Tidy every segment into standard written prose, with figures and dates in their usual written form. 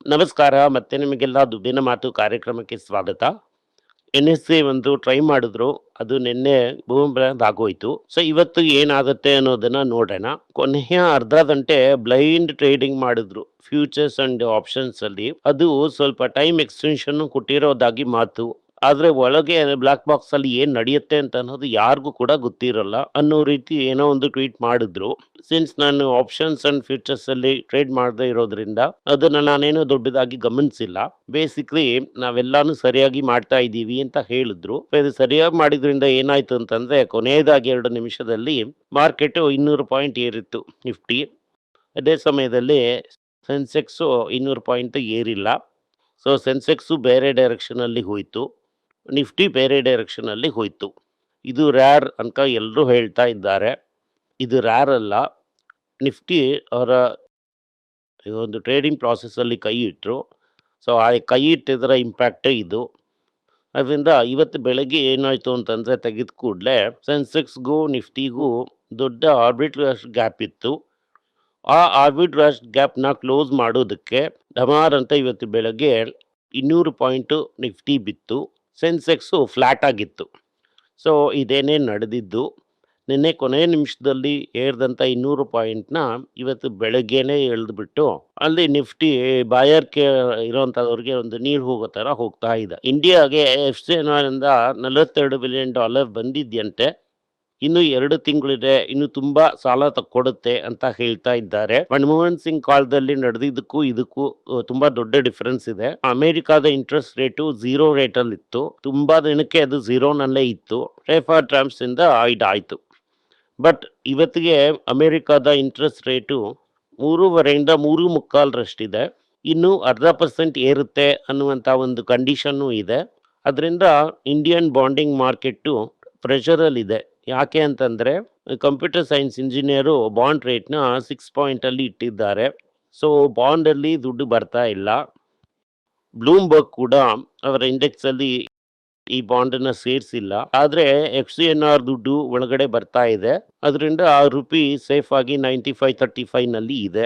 ನಮಸ್ಕಾರ. ಮತ್ತೆ ನಿಮಗೆಲ್ಲ ದುಡ್ಡಿನ ಮಾತು ಕಾರ್ಯಕ್ರಮಕ್ಕೆ ಸ್ವಾಗತ. NSA ಒಂದು ಟ್ರೈ ಮಾಡಿದ್ರು. ಅದು ನಿನ್ನೆ ಬೂಮ್‌ರ್ಯಾಂಗ್ ಆಗೋಯ್ತು. ಸೊ ಇವತ್ತು ಏನಾಗುತ್ತೆ ಅನ್ನೋದನ್ನ ನೋಡೋಣ. ಕೊನೆಯ ಅರ್ಧ ಗಂಟೆ ಬ್ಲೈಂಡ್ ಟ್ರೇಡಿಂಗ್ ಮಾಡಿದ್ರು. ಫ್ಯೂಚರ್ಸ್ ಅಂಡ್ ಆಪ್ಷನ್ಸ್ ಅಲ್ಲಿ. ಅದು ಸ್ವಲ್ಪ ಟೈಮ್ ಎಕ್ಸ್ಟೆನ್ಷನ್ ಕೊಟ್ಟಿರೋದಾಗಿ ಮಾತು. ಆದ್ರೆ ಒಳಗೆ ಬ್ಲಾಕ್ ಬಾಕ್ಸ್ ಅಲ್ಲಿ ಏನ್ ನಡೆಯುತ್ತೆ ಅಂತ ಅನ್ನೋದು ಯಾರಿಗೂ ಕೂಡ ಗೊತ್ತಿರಲ್ಲ ಅನ್ನೋ ರೀತಿ ಏನೋ ಒಂದು ಟ್ವೀಟ್ ಮಾಡಿದ್ರು. ಸಿನ್ಸ್ ನಾನು ಆಪ್ಷನ್ಸ್ ಅಂಡ್ ಫ್ಯೂಚರ್ಸ್ ಅಲ್ಲಿ ಟ್ರೇಡ್ ಮಾಡದೇ ಇರೋದ್ರಿಂದ ಅದನ್ನ ನಾನೇನು ದೊಡ್ಡದಾಗಿ ಗಮನಿಸಿಲ್ಲ. ಬೇಸಿಕ್ಲಿ ನಾವೆಲ್ಲಾನು ಸರಿಯಾಗಿ ಮಾಡ್ತಾ ಇದ್ದೀವಿ ಅಂತ ಹೇಳಿದ್ರು. ಇದು ಸರಿಯಾಗಿ ಮಾಡಿದ್ರಿಂದ ಏನಾಯ್ತು ಅಂತಂದ್ರೆ ಕೊನೆಯದಾಗಿ 2 ನಿಮಿಷದಲ್ಲಿ ಮಾರ್ಕೆಟ್ 200 ಪಾಯಿಂಟ್ ಏರಿತ್ತು ನಿಫ್ಟಿ. ಅದೇ ಸಮಯದಲ್ಲಿ ಸೆನ್ಸೆಕ್ಸು 200 ಪಾಯಿಂಟ್ ಏರಿಲ್ಲ. ಸೊ ಸೆನ್ಸೆಕ್ಸು ಬೇರೆ ಡೈರೆಕ್ಷನ್ ಅಲ್ಲಿ ಹೋಯ್ತು. ನಿಫ್ಟಿ ಬೇರೆ ಡೈರೆಕ್ಷನ್ ಅಲ್ಲಿ ಹೋಯ್ತು. ಇದು ರ್ಯಾರ್ ಅಂತ ಎಲ್ಲರೂ ಹೇಳ್ತಾ ಇದ್ದಾರೆ. ಇದು ರ್ಯಾರ್ ಅಲ್ಲ. ನಿಫ್ಟಿ ಅವರ ಒಂದು ಟ್ರೇಡಿಂಗ್ ಪ್ರಾಸೆಸ್ ಅಲ್ಲಿ ಕೈ ಇಟ್ರು. ಸೊ ಆ ಕೈ ಇಟ್ಟಿದ್ದರ ಇಂಪ್ಯಾಕ್ಟ್ ಇದು. ಅದರಿಂದ ಇವತ್ತು ಬೆಳಗ್ಗೆ ಏನಾಯ್ತು ಅಂತಂದ್ರೆ ತೆಗೆದ ಕೂಡಲೇ ಸೆನ್ಸೆಕ್ಸ್ಗೂ ನಿಫ್ಟಿಗೂ ದೊಡ್ಡ ಆರ್ಬಿಟ್ರೇಜ್ ಗ್ಯಾಪ್ ಇತ್ತು. ಆ ಆರ್ಬಿಟ್ರೇಜ್ ಗ್ಯಾಪ್ನ ಕ್ಲೋಸ್ ಮಾಡೋದಕ್ಕೆ ಡಮಾರ್ ಅಂತ ಇವತ್ತು ಬೆಳಗ್ಗೆ 200 ಪಾಯಿಂಟು ನಿಫ್ಟಿ ಬಿತ್ತು. ಸೆನ್ಸೆಕ್ಸು ಫ್ಲ್ಯಾಟ್ ಆಗಿತ್ತು. ಸೊ ಇದೇನೇ ನಡೆದಿದ್ದು. ನಿನ್ನೆ ಕೊನೆಯ ನಿಮಿಷದಲ್ಲಿ ಏರಿದಂಥ 200 ಪಾಯಿಂಟ್ನ ಇವತ್ತು ಬೆಳಗ್ಗೆನೇ ಎಳೆದ್ಬಿಟ್ಟು ಅಲ್ಲಿ ನಿಫ್ಟಿ ಬಾಯರ್ಗೆ ಇರೋಂಥವ್ರಿಗೆ ಒಂದು ನೀರು ಹೋಗೋ ಥರ ಹೋಗ್ತಾ ಇದೆ. ಇಂಡಿಯಾಗೆ FCNR $42 ಬಿಲಿಯನ್ ಬಂದಿದ್ಯಂತೆ. ಇನ್ನು 2 ತಿಂಗಳಿದೆ. ಇನ್ನು ತುಂಬಾ ಸಾಲ ಕೊಡುತ್ತೆ ಅಂತ ಹೇಳ್ತಾ ಇದ್ದಾರೆ. ಮನಮೋಹನ್ ಸಿಂಗ್ ಕಾಲದಲ್ಲಿ ನಡೆದಿದ್ದಕ್ಕೂ ಇದಕ್ಕೂ ತುಂಬಾ ದೊಡ್ಡ ಡಿಫರೆನ್ಸ್ ಇದೆ. ಅಮೆರಿಕಾದ ಇಂಟ್ರೆಸ್ಟ್ ರೇಟು 0 ರೇಟಲ್ಲಿ ಇತ್ತು. ತುಂಬಾ ದಿನಕ್ಕೆ ಅದು 0ನಲ್ಲೇ ಇತ್ತು. ರೇಫರ್ ಟ್ರಂಪ್ಸ್ ಇಂದ ಇದಾಯ್ತು. ಬಟ್ ಇವತ್ತಿಗೆ ಅಮೆರಿಕಾದ ಇಂಟ್ರೆಸ್ಟ್ ರೇಟು 3.5ರಿಂದ 3.25ರಷ್ಟಿದೆ. ಇನ್ನು 0.5% ಏರುತ್ತೆ ಅನ್ನುವಂಥ ಒಂದು ಕಂಡೀಷನ್ನು ಇದೆ. ಅದರಿಂದ ಇಂಡಿಯನ್ ಬಾಂಡಿಂಗ್ ಮಾರ್ಕೆಟ್ಟು ಪ್ರೆಷರಲ್ಲಿದೆ. ಯಾಕೆ ಅಂತಂದರೆ ಕಂಪ್ಯೂಟರ್ ಸೈನ್ಸ್ ಇಂಜಿನಿಯರು ಬಾಂಡ್ ರೇಟ್ನ 6 ಪಾಯಿಂಟಲ್ಲಿ ಇಟ್ಟಿದ್ದಾರೆ. ಸೊ ಬಾಂಡಲ್ಲಿ ದುಡ್ಡು ಬರ್ತಾ ಇಲ್ಲ. ಬ್ಲೂಮ್ಬರ್ಗ್ ಕೂಡ ಅವರ ಇಂಡೆಕ್ಸಲ್ಲಿ ಈ ಬಾಂಡನ್ನು ಸೇರಿಸಿಲ್ಲ. ಆದರೆ FCNR ದುಡ್ಡು ಒಳಗಡೆ ಬರ್ತಾ ಇದೆ. ಅದರಿಂದ ಆ ರುಪಿ ಸೇಫ್ ಆಗಿ 95.35ನಲ್ಲಿ ಇದೆ.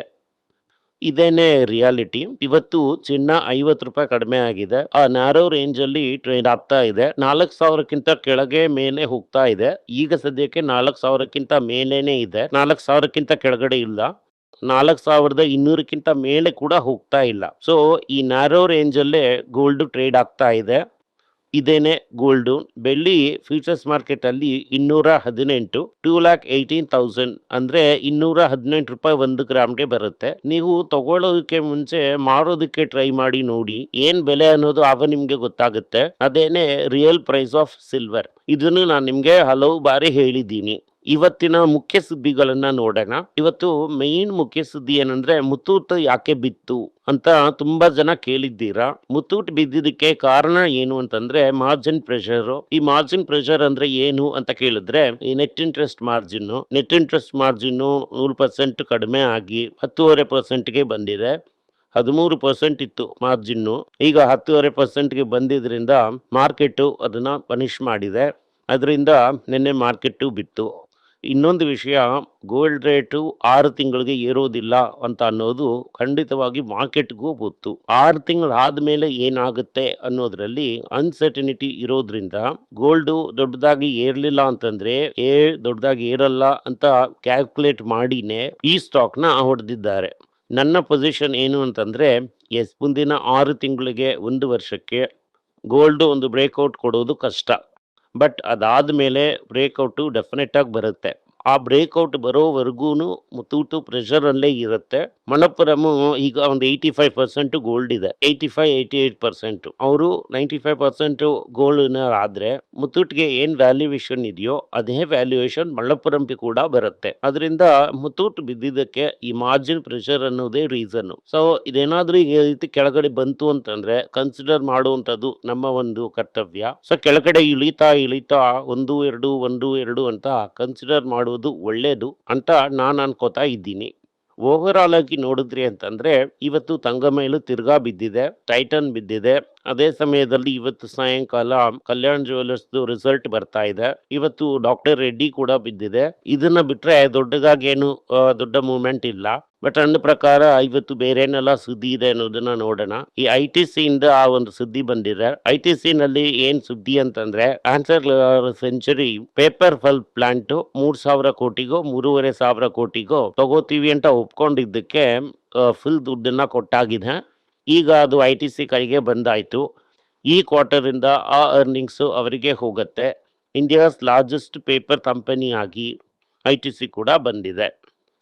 ಇದೇನೇ ರಿಯಾಲಿಟಿ. ಇವತ್ತು ಚಿನ್ನ 50 ರೂಪಾಯಿ ಕಡಿಮೆ ಆಗಿದೆ. ಆ ನ್ಯಾರೋ ರೇಂಜ್ ಅಲ್ಲಿ ಟ್ರೇಡ್ ಆಗ್ತಾ ಇದೆ. 4,000ಕ್ಕಿಂತ ಕೆಳಗೆ ಮೇಲೆ ಹೋಗ್ತಾ ಇದೆ. ಈಗ ಸದ್ಯಕ್ಕೆ 4,000ಕ್ಕಿಂತ ಮೇಲೇನೆ ಇದೆ. 4,000ಕ್ಕಿಂತ ಕೆಳಗಡೆ ಇಲ್ಲ. 4,200ಕ್ಕಿಂತ ಮೇಲೆ ಕೂಡ ಹೋಗ್ತಾ ಇಲ್ಲ. ಸೊ ಈ ನ್ಯಾರೋ ರೇಂಜ್ ಅಲ್ಲೇ ಗೋಲ್ಡ್ ಟ್ರೇಡ್ ಆಗ್ತಾ ಇದೆ. ಇದೇನೆ ಗೋಲ್ಡು. ಬೆಳ್ಳಿ ಫ್ಯೂಚರ್ಸ್ ಮಾರ್ಕೆಟ್ ಅಲ್ಲಿ 218 2,18,000 ಅಂದ್ರೆ 218 ರೂಪಾಯಿ 1 ಗ್ರಾಮ್ಗೆ ಬರುತ್ತೆ. ನೀವು ತಗೊಳ್ಳೋದಕ್ಕೆ ಮುಂಚೆ ಮಾರೋದಕ್ಕೆ ಟ್ರೈ ಮಾಡಿ ನೋಡಿ. ಏನ್ ಬೆಲೆ ಅನ್ನೋದು ಆಗ ನಿಮ್ಗೆ ಗೊತ್ತಾಗುತ್ತೆ. ಅದೇನೆ ರಿಯಲ್ ಪ್ರೈಸ್ ಆಫ್ ಸಿಲ್ವರ್. ಇದನ್ನು ನಾನು ನಿಮ್ಗೆ ಹಲವು ಬಾರಿ ಹೇಳಿದ್ದೀನಿ. ಇವತ್ತಿನ ಮುಖ್ಯ ಸುದ್ದಿಗಳನ್ನ ನೋಡೋಣ. ಇವತ್ತು ಮೇನ್ ಮುಖ್ಯ ಸುದ್ದಿ ಏನಂದ್ರೆ ಮುತ್ತೂಟ್ ಯಾಕೆ ಬಿತ್ತು ಅಂತ ತುಂಬಾ ಜನ ಕೇಳಿದ್ದೀರಾ. ಮುತ್ತೂಟ್ ಬಿದ್ದಿದ್ದಕ್ಕೆ ಕಾರಣ ಏನು ಅಂತಂದ್ರೆ ಮಾರ್ಜಿನ್ ಪ್ರೆಷರ್. ಈ ಮಾರ್ಜಿನ್ ಪ್ರೆಷರ್ ಅಂದ್ರೆ ಏನು ಅಂತ ಕೇಳಿದ್ರೆ ಈ ನೆಟ್ ಇಂಟ್ರೆಸ್ಟ್ ಮಾರ್ಜಿನ್ 100% ಕಡಿಮೆ ಆಗಿ 10.5%ಗೆ ಬಂದಿದೆ. 13% ಇತ್ತು ಮಾರ್ಜಿನ್ನು. ಈಗ 10.5%ಗೆ ಬಂದಿದ್ರಿಂದ ಮಾರ್ಕೆಟ್ ಅದನ್ನ ಪನಿಷ್ ಮಾಡಿದೆ. ಅದರಿಂದ ನಿನ್ನೆ ಮಾರ್ಕೆಟ್ ಬಿತ್ತು. ಇನ್ನೊಂದು ವಿಷಯ, ಗೋಲ್ಡ್ ರೇಟು 6 ತಿಂಗಳಿಗೆ ಏರೋದಿಲ್ಲ ಅಂತ ಅನ್ನೋದು ಖಂಡಿತವಾಗಿ ಮಾರ್ಕೆಟ್ಗೂ ಗೊತ್ತು. 6 ತಿಂಗಳು ಆದ್ಮೇಲೆ ಏನಾಗುತ್ತೆ ಅನ್ನೋದ್ರಲ್ಲಿ ಅನ್ಸರ್ಟಿನಿಟಿ ಇರೋದ್ರಿಂದ ಗೋಲ್ಡ್ ದೊಡ್ಡದಾಗಿ ಏರ್ಲಿಲ್ಲ ಅಂತಂದ್ರೆ ದೊಡ್ಡದಾಗಿ ಏರಲ್ಲ ಅಂತ ಕ್ಯಾಲ್ಕುಲೇಟ್ ಮಾಡಿನೇ ಈ ಸ್ಟಾಕ್ ನ ಹೊಡೆದಿದ್ದಾರೆ. ನನ್ನ ಪೊಸಿಷನ್ ಏನು ಅಂತಂದ್ರೆ ಮುಂದಿನ 6 ತಿಂಗಳಿಗೆ 1 ವರ್ಷಕ್ಕೆ ಗೋಲ್ಡ್ ಒಂದು ಬ್ರೇಕ್ಔಟ್ ಕೊಡೋದು ಕಷ್ಟ. ಬಟ್ ಅದಾದ್ಮೇಲೆ ಬ್ರೇಕ್ಔಟು ಡೆಫಿನೆಟ್ ಆಗಿ ಬರುತ್ತೆ. ಆ ಬ್ರೇಕ್ಔಟ್ ಬರೋವರೆಗೂ ಮುತ್ತೂಟು ಪ್ರೆಷರ್ ಅಲ್ಲೇ ಇರುತ್ತೆ. ಮಣಪ್ಪುರಂ ಈಗ ಒಂದು 85% ಗೋಲ್ಡ್ ಇದೆ. 85-88% ಅವರು 95% ಗೋಲ್ಡ್ ಆದ್ರೆ ಮುತ್ತೂಟ್ಗೆ ಏನ್ ವ್ಯಾಲ್ಯೂಯೇಷನ್ ಇದೆಯೋ ಅದೇ ವ್ಯಾಲ್ಯೂಯೇಷನ್ ಮಣಪ್ಪುರಂಗೆ ಕೂಡ ಬರುತ್ತೆ. ಅದರಿಂದ ಮುತ್ತೂಟ್ ಬಿದ್ದಿದ್ದಕ್ಕೆ ಈ ಮಾರ್ಜಿನ್ ಪ್ರೆಷರ್ ಅನ್ನೋದೇ ರೀಸನ್. ಸೊ ಇದೇನಾದ್ರೂ ಈ ರೀತಿ ಕೆಳಗಡೆ ಬಂತು ಅಂತಂದ್ರೆ ಕನ್ಸಿಡರ್ ಮಾಡುವಂತದ್ದು ನಮ್ಮ ಒಂದು ಕರ್ತವ್ಯ. ಸೊ ಕೆಳಗಡೆ ಇಳಿತಾ 1-2 ಅಂತ ಕನ್ಸಿಡರ್ ಮಾಡುವುದು ಒಳ್ಳೇದು ಅಂತ ನಾನು ಅನ್ಕೋತಾ ಇದ್ದೀನಿ. ಓವರ್ ಆಲ್ ಆಗಿ ನೋಡಿದ್ರಿ ಅಂತಂದ್ರೆ ಇವತ್ತು ತಂಗ ಮೇಲು ತಿರ್ಗಾ ಬಿದ್ದಿದೆ, ಟೈಟನ್ ಬಿದ್ದಿದೆ, ಅದೇ ಸಮಯದಲ್ಲಿ ಇವತ್ತು ಸಾಯಂಕಾಲ ಕಲ್ಯಾಣ್ ಜ್ಯುವೆಲ್ಲರ್ಸ್‌ದು ರಿಸಲ್ಟ್ ಬರ್ತಾ ಇದೆ. ಇವತ್ತು ಡಾಕ್ಟರ್ ರೆಡ್ಡಿ ಕೂಡ ಬಿದ್ದಿದೆ. ಇದನ್ನ ಬಿಟ್ರೆ ದೊಡ್ಡದಾಗೇನು ದೊಡ್ಡ ಮೂವ್‌ಮೆಂಟ್ ಇಲ್ಲ. ಬಟ್ ನನ್ನ ಪ್ರಕಾರ ಇವತ್ತು ಬೇರೇನೆಲ್ಲ ಸುದ್ದಿ ಇದೆ ಅನ್ನೋದನ್ನ ನೋಡೋಣ. ಈ ಐಟಿಸಿಯಿಂದ ಆ ಒಂದು ಸುದ್ದಿ ಬಂದಿದೆ. ಐಟಿಸಿನಲ್ಲಿ ಏನ್ ಸುದ್ದಿ ಅಂತಂದ್ರೆ answer century paper pulp plant 3,000 ಕೋಟಿಗೋ 3,500 ಕೋಟಿಗೋ ತಗೋತೀವಿ ಅಂತ ಒಪ್ಕೊಂಡಿದ್ದಕ್ಕೆ ಫುಲ್ ದುಡ್ಡನ್ನ ಕೊಟ್ಟಾಗಿದೆ. ಈಗ ಅದು ಐಟಿಸಿ ಕೈಗೆ ಬಂದಾಯ್ತು. ಈ ಕ್ವಾರ್ಟರ್ ಇಂದ ಆ ಅರ್ನಿಂಗ್ಸ್ ಅವರಿಗೆ ಹೋಗುತ್ತೆ. ಇಂಡಿಯಾಸ್ ಲಾರ್ಜೆಸ್ಟ್ ಪೇಪರ್ ಕಂಪನಿ ಆಗಿ ಐಟಿಸಿ ಕೂಡ ಬಂದಿದೆ.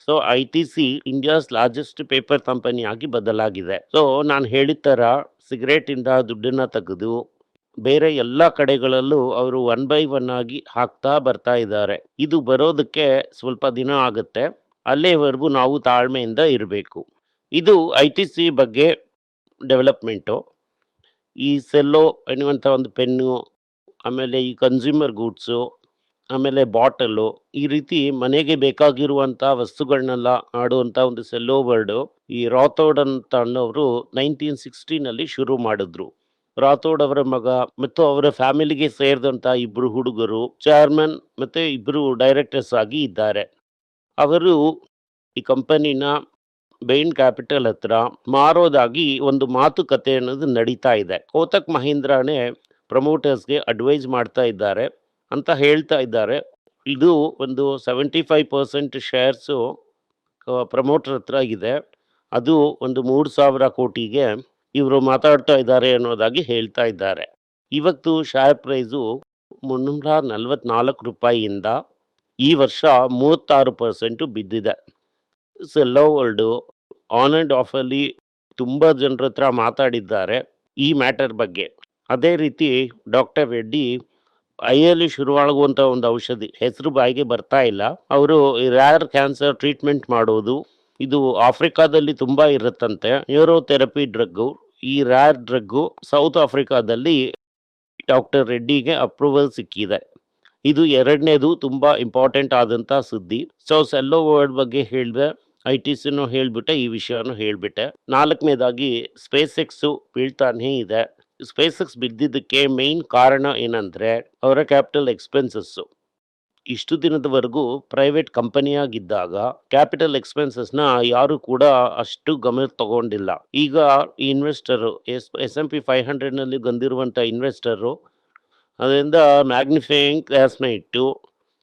So ITC India's largest paper company ಆಗಿ ಬದಲಾಗಿದೆ. ಸೊ ನಾನು ಹೇಳಿದ ತರ ಸಿಗರೇಟ್ ಇಂದ ದುಡ್ಡನ್ನ ತೆಗೆದು ಬೇರೆ ಎಲ್ಲ ಕಡೆಗಳಲ್ಲೂ ಅವರು 1 ಬೈ 1 ಆಗಿ ಹಾಕ್ತಾ ಬರ್ತಾ ಇದ್ದಾರೆ. ಇದು ಬರೋದಕ್ಕೆ ಸ್ವಲ್ಪ ದಿನ ಆಗುತ್ತೆ. ಅಲ್ಲಿವರೆಗೂ ನಾವು ತಾಳ್ಮೆಯಿಂದ ಇರಬೇಕು. ಇದು ಐಟಿಸಿ ಬಗ್ಗೆ ಡೆವಲಪ್ಮೆಂಟು. ಈ ಸೆಲ್ಲೋ ಎನ್ನುವಂಥ ಒಂದು ಪೆನ್ನು, ಆಮೇಲೆ ಈ ಕನ್ಸ್ಯೂಮರ್ ಗೂಡ್ಸು, ಆಮೇಲೆ ಬಾಟಲು, ಈ ರೀತಿ ಮನೆಗೆ ಬೇಕಾಗಿರುವಂಥ ವಸ್ತುಗಳನ್ನೆಲ್ಲ ಆಡುವಂಥ ಒಂದು ಸೆಲ್ಲೋ ವರ್ಡು ಈ ರಾಥೋಡ್ ಅಂತ ಅನ್ನೋರು 1960ನಲ್ಲಿ ಶುರು ಮಾಡಿದ್ರು. ರಾಥೋಡ್ ಅವರ ಮಗ ಮತ್ತು ಅವರ ಫ್ಯಾಮಿಲಿಗೆ ಸೇರಿದಂಥ ಇಬ್ಬರು ಹುಡುಗರು ಚೇರ್ಮನ್ ಮತ್ತು ಇಬ್ಬರು ಡೈರೆಕ್ಟರ್ಸ್ ಆಗಿ ಇದ್ದಾರೆ. ಅವರು ಈ ಕಂಪನಿನ ಬೈನ್ ಕ್ಯಾಪಿಟಲ್ ಹತ್ರ ಮಾರೋದಾಗಿ ಒಂದು ಮಾತುಕತೆ ಅನ್ನೋದು ನಡೀತಾ ಇದೆ. ಕೋಟಕ್ ಮಹೀಂದ್ರಾನೇ ಪ್ರಮೋಟರ್ಸ್ಗೆ ಅಡ್ವೈಸ್ ಮಾಡ್ತಾ ಇದ್ದಾರೆ ಅಂತ ಹೇಳ್ತಾ ಇದ್ದಾರೆ. ಇದು ಒಂದು 75% ಶೇರ್ಸು ಪ್ರಮೋಟರ್ ಹತ್ರ ಇದೆ. ಅದು ಒಂದು 3,000 ಕೋಟಿಗೆ ಇವರು ಮಾತಾಡ್ತಾ ಇದ್ದಾರೆ ಅನ್ನೋದಾಗಿ ಹೇಳ್ತಾ ಇದ್ದಾರೆ. ಇವತ್ತು ಶೇರ್ ಪ್ರೈಸು 344 ರೂಪಾಯಿಯಿಂದ ಈ ವರ್ಷ 36% ಬಿದ್ದಿದೆ. ಸೆಲ್ಲೋ ವರ್ಲ್ಡು ಆನ್ ಆ್ಯಂಡ್ ಆಫಲ್ಲಿ ತುಂಬ ಜನರ ಹತ್ರ ಮಾತಾಡಿದ್ದಾರೆ ಈ ಮ್ಯಾಟರ್ ಬಗ್ಗೆ. ಅದೇ ರೀತಿ ಡಾಕ್ಟರ್ ರೆಡ್ಡಿ ಐಯಲ್ಲಿ ಶುರುವಾಗುವಂಥ ಒಂದು ಔಷಧಿ ಹೆಸರು ಬಾಯಿಗೆ ಬರ್ತಾ ಇಲ್ಲ. ಅವರು ರ್ಯಾರ್ ಕ್ಯಾನ್ಸರ್ ಟ್ರೀಟ್ಮೆಂಟ್ ಮಾಡೋದು, ಇದು ಆಫ್ರಿಕಾದಲ್ಲಿ ತುಂಬ ಇರುತ್ತಂತೆ. ನ್ಯೂರೋಥೆರಪಿ ಡ್ರಗ್ಗು. ಈ ರ್ಯಾರ್ ಡ್ರಗ್ಗು ಸೌತ್ ಆಫ್ರಿಕಾದಲ್ಲಿ ಡಾಕ್ಟರ್ ರೆಡ್ಡಿಗೆ ಅಪ್ರೂವಲ್ ಸಿಕ್ಕಿದೆ. ಇದು ಎರಡನೇದು ತುಂಬ ಇಂಪಾರ್ಟೆಂಟ್ ಆದಂಥ ಸುದ್ದಿ. ಸೊ ಸೆಲ್ಲೋ ವರ್ಲ್ಡ್ ಬಗ್ಗೆ ಹೇಳಿದೆ, ಐಟಿಸಿನೂ ಹೇಳಿಬಿಟ್ಟೆ, ಈ ವಿಷಯನೂ ಹೇಳಿಬಿಟ್ಟೆ. ನಾಲ್ಕನೇದಾಗಿ ಸ್ಪೇಸ್ ಎಕ್ಸು ಬೀಳ್ತಾನೇ ಇದೆ. ಸ್ಪೇಸ್ ಎಕ್ಸ್ ಬಿದ್ದಿದ್ದಕ್ಕೆ ಮೇನ್ ಕಾರಣ ಏನಂದರೆ ಅವರ ಕ್ಯಾಪಿಟಲ್ ಎಕ್ಸ್ಪೆನ್ಸಸ್ಸು. ಇಷ್ಟು ದಿನದವರೆಗೂ ಪ್ರೈವೇಟ್ ಕಂಪನಿಯಾಗಿದ್ದಾಗ ಕ್ಯಾಪಿಟಲ್ ಎಕ್ಸ್ಪೆನ್ಸಸ್ನ ಯಾರು ಕೂಡ ಅಷ್ಟು ಗಮನ ತಗೊಂಡಿಲ್ಲ. ಈಗ ಈ ಇನ್ವೆಸ್ಟರು S&P 500ನಲ್ಲಿ ಬಂದಿರುವಂಥ ಇನ್ವೆಸ್ಟರು ಅದರಿಂದ ಮ್ಯಾಗ್ನಿಫೈಯಿಂಗ್ ಗ್ಲಾಸ್ನ ಇಟ್ಟು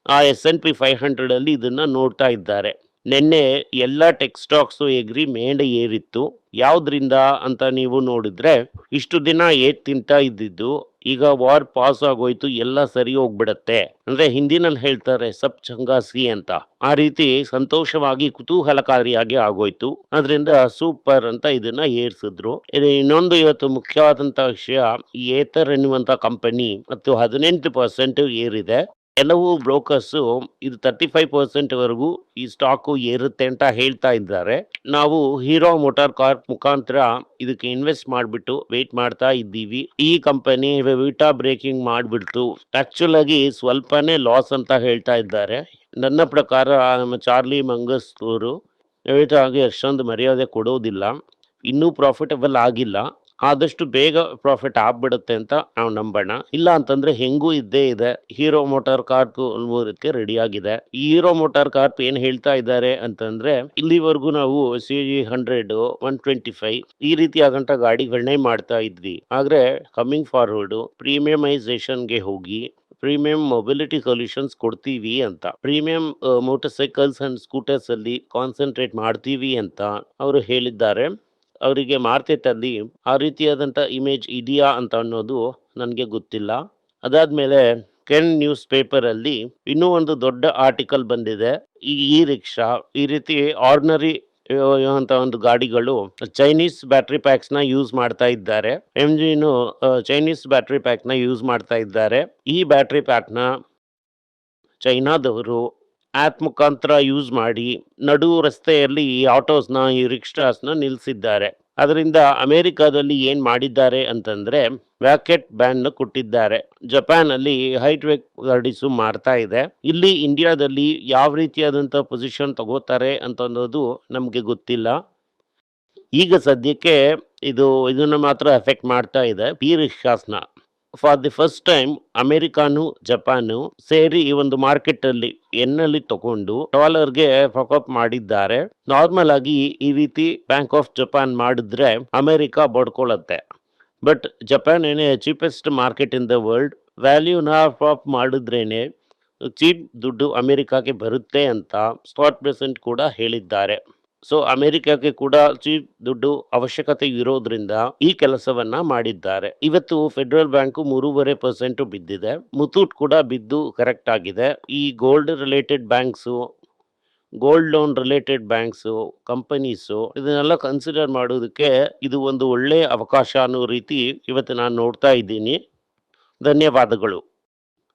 ಆ S&P 500ಅಲ್ಲಿ ಇದನ್ನು ನೋಡ್ತಾ ಇದ್ದಾರೆ. ನಿನ್ನೆ ಎಲ್ಲ ಟೆಕ್ ಸ್ಟಾಕ್ಸು ಎಗ್ರಿ ಮೇಲೆ ಏರಿತ್ತು. ಯಾವುದರಿಂದ ಅಂತ ನೀವು ನೋಡಿದ್ರೆ ಇಷ್ಟು ದಿನ ತಿಂತಾ ಇದ್ದಿದ್ದು ಈಗ ವಾರ್ ಪಾಸ್ ಆಗೋಯ್ತು, ಎಲ್ಲ ಸರಿ ಹೋಗ್ಬಿಡತ್ತೆ. ಅಂದ್ರೆ ಹಿಂದಿನಲ್ಲಿ ಹೇಳ್ತಾರೆ ಸಬ್ ಚಂಗಾಸಿ ಅಂತ. ಆ ರೀತಿ ಸಂತೋಷವಾಗಿ ಕುತೂಹಲಕಾರಿಯಾಗಿ ಆಗೋಯ್ತು. ಅದರಿಂದ ಸೂಪರ್ ಅಂತ ಇದನ್ನ ಏರ್ಸಿದ್ರು. ಇನ್ನೊಂದು ಇವತ್ತು ಮುಖ್ಯವಾದಂತ ವಿಷಯ, ಈ ಏತರ್ ಎನ್ನುವಂತ ಕಂಪನಿ ಮತ್ತು 18% ಏರಿದೆ. ಕೆಲವು ಬ್ರೋಕರ್ಸು ಇದು 35% ವರೆಗೂ ಈ ಸ್ಟಾಕು ಏರುತ್ತೆ ಅಂತ ಹೇಳ್ತಾ ಇದ್ದಾರೆ. ನಾವು ಹೀರೋ ಮೋಟಾರ್ ಕಾರ್ಪ್ ಮುಖಾಂತರ ಇದಕ್ಕೆ ಇನ್ವೆಸ್ಟ್ ಮಾಡಿಬಿಟ್ಟು ವೇಟ್ ಮಾಡ್ತಾ ಇದ್ದೀವಿ. ಈ ಕಂಪನಿ ವಿಟಾ ಬ್ರೇಕಿಂಗ್ ಮಾಡಿಬಿಡ್ತು. ಆಕ್ಚುಲ್ ಆಗಿ ಸ್ವಲ್ಪನೇ ಲಾಸ್ ಅಂತ ಹೇಳ್ತಾ ಇದ್ದಾರೆ. ನನ್ನ ಪ್ರಕಾರ ನಮ್ಮ ಚಾರ್ಲಿ ಮಂಗಸ್ ಅವರು ವಿಟಾಗೆ ಅಷ್ಟೊಂದು ಮರ್ಯಾದೆ ಕೊಡೋದಿಲ್ಲ. ಇನ್ನೂ ಪ್ರಾಫಿಟಬಲ್ ಆಗಿಲ್ಲ. ಆದಷ್ಟು ಬೇಗ ಪ್ರಾಫಿಟ್ ಆಗ್ಬಿಡುತ್ತೆ ಅಂತ ನಾವು ನಂಬೋಣ. ಇಲ್ಲ ಅಂತಂದ್ರೆ ಹೆಂಗೂ ಇದ್ದೇ ಇದೆ. ಹೀರೋ ಮೋಟಾರ್ ಕಾರ್ಪ್ ಮೂಲಕ್ಕೆ ರೆಡಿ ಆಗಿದೆ. ಈ ಹೀರೋ ಮೋಟಾರ್ ಕಾರ್ಪ್ ಏನ್ ಹೇಳ್ತಾ ಇದ್ದಾರೆ ಅಂತಂದ್ರೆ ಇಲ್ಲಿವರೆಗೂ ನಾವು CG100, 125 ಈ ರೀತಿಯಾದಂತ ಗಾಡಿಗಳನ್ನೇ ಮಾಡ್ತಾ ಇದ್ವಿ. ಆದ್ರೆ ಕಮಿಂಗ್ ಫಾರ್ವರ್ಡ್ ಪ್ರೀಮಿಯಮೈಸೇಷನ್ಗೆ ಹೋಗಿ ಪ್ರೀಮಿಯಂ ಮೊಬಿಲಿಟಿ ಸೊಲ್ಯೂಷನ್ಸ್ ಕೊಡ್ತೀವಿ ಅಂತ, premium motor cycles and scooters ಅಲ್ಲಿ ಕಾನ್ಸಂಟ್ರೇಟ್ ಮಾಡ್ತೀವಿ ಅಂತ ಅವರು ಹೇಳಿದ್ದಾರೆ. ಅವರಿಗೆ ಮಾರ್ಕೆಟಲ್ಲಿ ಆ ರೀತಿಯಾದಂಥ ಇಮೇಜ್ ಇದೆಯಾ ಅಂತ ಅನ್ನೋದು ನನಗೆ ಗೊತ್ತಿಲ್ಲ. ಅದಾದಮೇಲೆ ಕೆನ್ ನ್ಯೂಸ್ ಪೇಪರಲ್ಲಿ ಇನ್ನೂ ಒಂದು ದೊಡ್ಡ ಆರ್ಟಿಕಲ್ ಬಂದಿದೆ. ಈ ರಿಕ್ಷಾ ಈ ರೀತಿ ಆರ್ಡಿನರಿ ಅಂತ ಒಂದು ಗಾಡಿಗಳು ಚೈನೀಸ್ ಬ್ಯಾಟ್ರಿ ಪ್ಯಾಕ್ಸ್ನ ಯೂಸ್ ಮಾಡ್ತಾ ಇದ್ದಾರೆ. MGನು ಚೈನೀಸ್ ಬ್ಯಾಟ್ರಿ ಪ್ಯಾಕ್ನ ಯೂಸ್ ಮಾಡ್ತಾ ಇದ್ದಾರೆ. ಈ ಬ್ಯಾಟ್ರಿ ಪ್ಯಾಕ್ನ ಚೈನಾದವರು ಆ್ಯಪ್ ಮುಖಾಂತರ ಯೂಸ್ ಮಾಡಿ ನಡು ರಸ್ತೆಯಲ್ಲಿ ಈ ಆಟೋಸ್ನ ಈ ರಿಕ್ಷಾಸ್ನ ನಿಲ್ಲಿಸಿದ್ದಾರೆ. ಅದರಿಂದ ಅಮೆರಿಕಾದಲ್ಲಿ ಏನು ಮಾಡಿದ್ದಾರೆ ಅಂತಂದರೆ ವ್ಯಾಕೆಟ್ ಬ್ಯಾನ್ ಕೊಟ್ಟಿದ್ದಾರೆ. ಜಪಾನಲ್ಲಿ ಹೈಟ್ವೆಕ್ ಗಾಡೀಸು ಮಾರ್ತಾ ಇದೆ. ಇಲ್ಲಿ ಇಂಡಿಯಾದಲ್ಲಿ ಯಾವ ರೀತಿಯಾದಂಥ ಪೊಸಿಷನ್ ತಗೋತಾರೆ ಅಂತ ಅನ್ನೋದು ನಮಗೆ ಗೊತ್ತಿಲ್ಲ. ಈಗ ಸದ್ಯಕ್ಕೆ ಇದನ್ನ ಮಾತ್ರ ಎಫೆಕ್ಟ್ ಮಾಡ್ತಾ ಇದೆ ಈ ರಿಕ್ಷಾಸ್ನ. ಫಾರ್ ದಿ ಫಸ್ಟ್ ಟೈಮ್ ಅಮೆರಿಕಾನು ಜಪಾನು ಸೇರಿ ಈ ಒಂದು ಮಾರ್ಕೆಟ್ ಅಲ್ಲಿ ಎನ್ನಲ್ಲಿ ತಗೊಂಡು ಡಾಲರ್ಗೆ ಫಾಕಪ್ ಮಾಡಿದ್ದಾರೆ. ನಾರ್ಮಲ್ ಆಗಿ ಈ ರೀತಿ ಬ್ಯಾಂಕ್ ಆಫ್ ಜಪಾನ್ ಮಾಡಿದ್ರೆ ಅಮೆರಿಕ ಬಡ್ಕೊಳ್ಳುತ್ತೆ. ಬಟ್ ಜಪಾನ್ ಏನೇ cheapest market in the world, ವ್ಯಾಲ್ಯೂನ ಪಾಪ್ ಮಾಡಿದ್ರೇನೆ ಚೀಪ್ ದುಡ್ಡು ಅಮೆರಿಕಾಗೆ ಬರುತ್ತೆ ಅಂತ ಸ್ಕಾಟ್ ಬೆಸೆಂಟ್ ಕೂಡ ಹೇಳಿದ್ದಾರೆ. ಸೊ ಅಮೆರಿಕಕ್ಕೆ ಕೂಡ ಚೀಪ್ ದುಡ್ಡು ಅವಶ್ಯಕತೆ ಇರೋದ್ರಿಂದ ಈ ಕೆಲಸವನ್ನ ಮಾಡಿದ್ದಾರೆ. ಇವತ್ತು ಫೆಡರಲ್ ಬ್ಯಾಂಕು 3.5% ಬಿದ್ದಿದೆ. ಮುತ್ತೂಟ್ ಕೂಡ ಬಿದ್ದು ಕರೆಕ್ಟ್ ಆಗಿದೆ. ಈ gold related banks, gold loan related banks, companies ಇದನ್ನೆಲ್ಲ ಕನ್ಸಿಡರ್ ಮಾಡೋದಕ್ಕೆ ಇದು ಒಂದು ಒಳ್ಳೆಯ ಅವಕಾಶ ಅನ್ನೋ ರೀತಿ ಇವತ್ತು ನಾನು ನೋಡ್ತಾ ಇದ್ದೀನಿ. ಧನ್ಯವಾದಗಳು.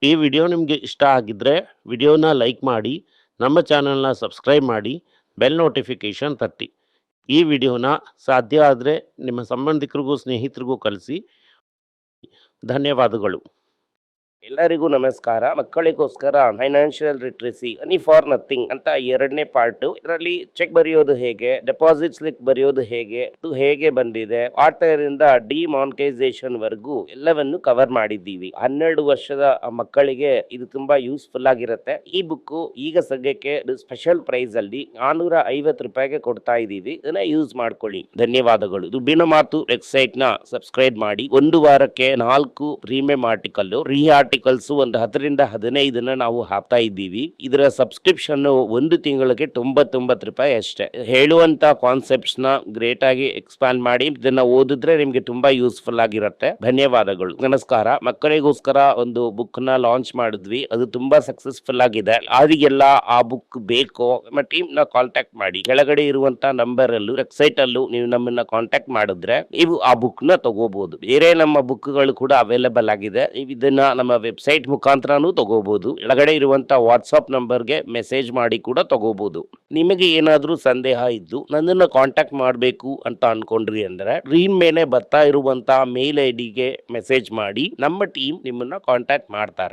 ಈ ವಿಡಿಯೋ ನಿಮಗೆ ಇಷ್ಟ ಆಗಿದ್ರೆ ವಿಡಿಯೋನ ಲೈಕ್ ಮಾಡಿ, ನಮ್ಮ ಚಾನಲ್ನ ಸಬ್ಸ್ಕ್ರೈಬ್ ಮಾಡಿ, ಬೆಲ್ ನೋಟಿಫಿಕೇಶನ್ ತಟ್ಟಿ. ಈ ವಿಡಿಯೋನ ಸಾಧ್ಯ ಆದರೆ ನಿಮ್ಮ ಸಂಬಂಧಿಕರಿಗೂ ಸ್ನೇಹಿತರಿಗೂ ಕಳಿಸಿ. ಧನ್ಯವಾದಗಳು. ಎಲ್ಲರಿಗೂ ನಮಸ್ಕಾರ. ಮಕ್ಕಳಿಗೋಸ್ಕರ financial literacy money for nothing ಅಂತ 2ನೇ ಪಾರ್ಟ್. ಇದರಲ್ಲಿ ಚೆಕ್ ಬರೆಯೋದು ಹೇಗೆ, ಡೆಪಾಸಿಟ್ ಸ್ಲಿಪ್ ಬರೆಯೋದು ಹೇಗೆ, ಇದು ಹೇಗೆ ಬಂದಿದೆ, ಆಟರಿಂದ ಡಿಮಾನಿಟೈಸೇಷನ್ ವರೆಗೂ ಎಲ್ಲವನ್ನು ಕವರ್ ಮಾಡಿದ್ದೀವಿ. 12 ವರ್ಷದ ಮಕ್ಕಳಿಗೆ ಇದು ತುಂಬಾ ಯೂಸ್ಫುಲ್ ಆಗಿರುತ್ತೆ. ಈ ಬುಕ್ ಈಗ ಸದ್ಯಕ್ಕೆ ಸ್ಪೆಷಲ್ ಪ್ರೈಸ್ ಅಲ್ಲಿ 450 ರೂಪಾಯಿಗೆ ಕೊಡ್ತಾ ಇದ್ದೀವಿ. ಇದನ್ನ ಯೂಸ್ ಮಾಡ್ಕೊಳ್ಳಿ. ಧನ್ಯವಾದಗಳು. ದುಡ್ಡಿನ ಮಾತು ವೆಬ್ಸೈಟ್ ನ ಸಬ್ಸ್ಕ್ರೈಬ್ ಮಾಡಿ. 1 ವಾರಕ್ಕೆ 4 ಪ್ರೀಮಿಯಂ ಆರ್ಟಿಕಲ್, ಆರ್ಟಿಕಲ್ಸ್ ಒಂದು 10ರಿಂದ 15 ನಾವು ಹಾಕ್ತಾ ಇದ್ದೀವಿ. ಇದರ ಸಬ್ಸ್ಕ್ರಿಪ್ಷನ್ 1 ತಿಂಗಳಿಗೆ 99 ರೂಪಾಯಿ ಅಷ್ಟೇ. ಹೇಳುವಂತ ಕಾನ್ಸೆಪ್ಟ್ಸ್ ನ ಗ್ರೇಟ್ ಆಗಿ ಎಕ್ಸ್ಪ್ಯಾಂಡ್ ಮಾಡಿ ಇದನ್ನ ಓದಿದ್ರೆ ನಿಮ್ಗೆ ತುಂಬಾ ಯೂಸ್ಫುಲ್ ಆಗಿರುತ್ತೆ. ಧನ್ಯವಾದಗಳು. ನಮಸ್ಕಾರ. ಮಕ್ಕಳಿಗೋಸ್ಕರ ಒಂದು ಬುಕ್ ನ ಲಾಂಚ್ ಮಾಡಿದ್ವಿ. ಅದು ತುಂಬಾ ಸಕ್ಸಸ್ಫುಲ್ ಆಗಿದೆ. ಅವರಿಗೆಲ್ಲ ಆ ಬುಕ್ ಬೇಕು, ನಮ್ಮ ಟೀಮ್ ನ ಕಾಂಟ್ಯಾಕ್ಟ್ ಮಾಡಿ. ಕೆಳಗಡೆ ಇರುವಂತ ನಂಬರ್ ಅಲ್ಲೂ ವೆಬ್ಸೈಟ್ ಅಲ್ಲೂ ನೀವು ನಮ್ಮನ್ನ ಕಾಂಟ್ಯಾಕ್ಟ್ ಮಾಡಿದ್ರೆ ನೀವು ಆ ಬುಕ್ ನ ತಗೋಬಹುದು. ಬೇರೆ ನಮ್ಮ ಬುಕ್ ಗಳು ಕೂಡ ಅವೈಲೇಬಲ್ ಆಗಿದೆ. ಇದನ್ನ ನಮ್ಮ ವೆಬ್ಸೈಟ್ ಮುಖಾಂತರನೂ ತಗೋಬಹುದು. ಕೆಳಗಡೆ ಇರುವಂತ ವಾಟ್ಸ್ಆಪ್ ನಂಬರ್ಗೆ ಮೆಸೇಜ್ ಮಾಡಿ ಕೂಡ ತಗೋಬಹುದು. ನಿಮಗೆ ಏನಾದ್ರೂ ಸಂದೇಹ ಇದ್ದು ನನ್ನನ್ನು ಕಾಂಟ್ಯಾಕ್ಟ್ ಮಾಡಬೇಕು ಅಂತ ಅನ್ಕೊಂಡ್ರಿ ಅಂದ್ರೆ ಸ್ಕ್ರೀನ್ ಮೇಲೆ ಬರ್ತಾ ಇರುವಂತ ಮೇಲ್ ಐಡಿಗೆ ಮೆಸೇಜ್ ಮಾಡಿ. ನಮ್ಮ ಟೀಮ್ ನಿಮ್ಮನ್ನ ಕಾಂಟ್ಯಾಕ್ಟ್ ಮಾಡ್ತಾರೆ.